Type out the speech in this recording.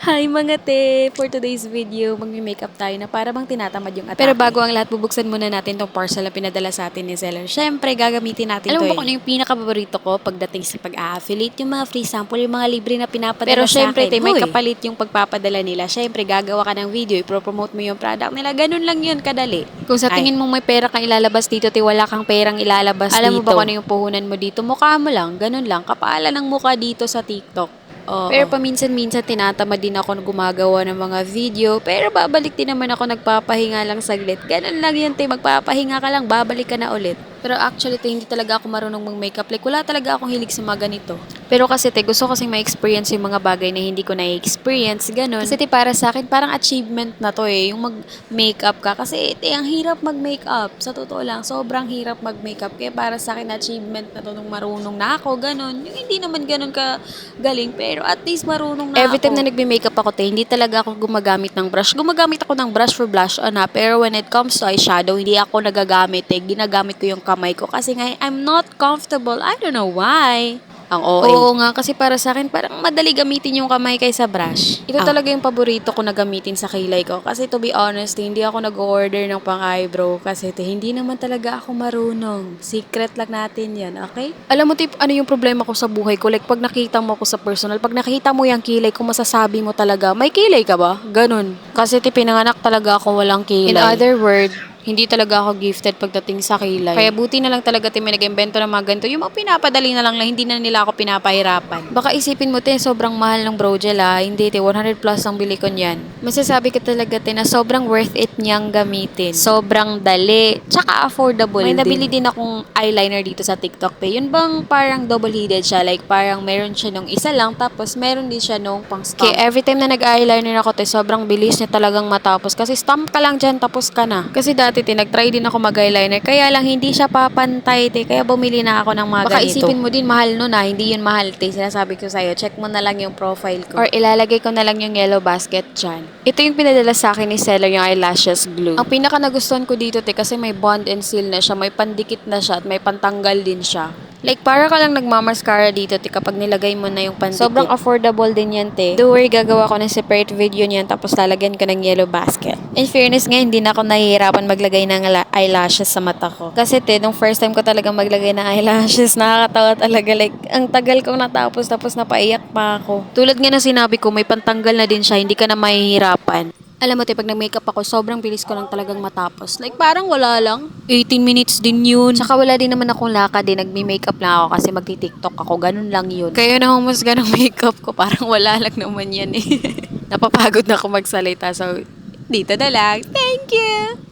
Hi mga te! For today's video, magme-makeup tayo na para bang tinatamad yung atake. Pero bago ang lahat, bubuksan muna natin tong parcel na pinadala sa atin ni seller. Siyempre, gagamitin natin Alam to mo ba eh. kung ano yung pinaka-paborito ko pagdating sa pag-affiliate? Yung mga free sample, yung mga libre na pinapadala Pero sa syempre, akin. te, may Hoy! kapalit yung pagpapadala nila. Syempre, gagawa ka ng video, ipropromote mo yung product nila. Ganun lang yun, kadali. Kung sa tingin mong may pera kang ilalabas dito, te, wala kang perang ilalabas dito. Alam mo ba kung ano yung puhunan mo dito? Mukha mo lang, ganun lang. Kapaala ng mukha dito sa TikTok. Oo. Pero paminsan-minsan tinatamad din ako gumagawa ng mga video. Pero babalik din naman ako, nagpapahinga lang saglit. Ganun lang yun, te. Magpapahinga ka lang, babalik ka na ulit. Pero actually, te, hindi talaga ako marunong mag-makeup. Like, wala talaga akong hilig sa mga ganito. Pero kasi, te, gusto kasing ma-experience yung mga bagay na hindi ko na-experience. Ganun. Kasi, te, para sa akin, parang achievement na to eh. Yung mag-makeup ka. Kasi, te, ang hirap mag-makeup. Sa totoo lang, sobrang hirap mag-makeup. Kaya para sa akin, achievement na to nung marunong na ako. Ganun. Yung hindi naman ganun ka galing. Pero at least marunong na Every time ako. na nagbe-makeup ako, te, hindi talaga ako gumagamit ng brush. Gumagamit ako ng brush for blush on ha. Pero when it comes to eyeshadow, hindi ako nagagamit eh. Ginagamit ko yung kamay ko. Kasi nga, I'm not comfortable. I don't know why. Ang OA. Oo nga, kasi para sa akin, parang madali gamitin yung kamay kaysa brush. Ito talaga yung paborito ko na gamitin sa kilay ko. Kasi to be honest, hindi ako nag-order ng pang-eyebrow. Kasi hindi naman talaga ako marunong. Secret lang natin yan, okay? Alam mo, tip, ano yung problema ko sa buhay ko? Like, pag nakita mo ako sa personal, pag nakita mo yung kilay ko, masasabi mo talaga, may kilay ka ba? Ganun. Kasi pinanganak talaga ako walang kilay. In other words, hindi talaga ako gifted pagdating sa kilay. Kaya buti na lang talaga may nag-invento ng mga ganito. Yung mga pinapadali na lang hindi na nila ako pinapahirapan. Baka isipin mo, te, sobrang mahal ng brow gel ah. Hindi, te, 100 plus ang bili ko niyan. Masasabi ko talaga, te, na sobrang worth it niyang gamitin. Sobrang dali. Tsaka affordable. May nabili din akong eyeliner dito sa TikTok, te. Yun bang parang double-headed siya? Like, parang meron siya nung isa lang, tapos meron din siya nung pang stamp. Kaya every time na nag-eyeliner ako, te, sobrang bilis niya talagang matapos. Kasi stamp ka lang dyan, tapos ka na. Kasi dati, nag-try din ako mag-eyeliner. Kaya lang, hindi siya papantay, te. Kaya bumili na ako ng mga Baka ganito. isipin mo din, mahal nun ah. Hindi yun mahal, te. Sinasabi ko sa'yo, check mo na lang yung profile ko. Or ilalagay ko na lang yung yellow basket dyan. Ito yung pinadala sa akin ni seller, yung eyelashes glue. Ang pinaka nagustuhan ko dito, te, kasi may bond and seal na siya, may pandikit na siya, at may pantanggal din siya. Like, para ka lang nagmamascara dito, te, kapag nilagay mo na yung pandikit. Sobrang affordable din yan, te. Don't worry, gagawa ko ng separate video niyan, tapos lalagyan ko ng yellow basket. In fairness nga, hindi na ako nahihirapan maglagay ng eyelashes sa mata ko. Kasi, te, nung first time ko talaga maglagay ng eyelashes, nakakatawa talaga. Like, ang tagal kong natapos, tapos napaiyak pa ako. Tulad nga na sinabi ko, may pantanggal na din siya, hindi ka na mahihirapan. Alam mo, te, pag nag-makeup ako, sobrang bilis ko lang talagang matapos. Like, parang wala lang. 18 minutes din yun. Tsaka wala din naman akong lakad eh. Nagme-makeup lang ako kasi magti-tiktok ako. Ganun lang yun. Kaya nahumusga ng makeup ko. Parang wala lang naman yan eh. Napapagod na ako magsalita. So, dito na lang. Thank you!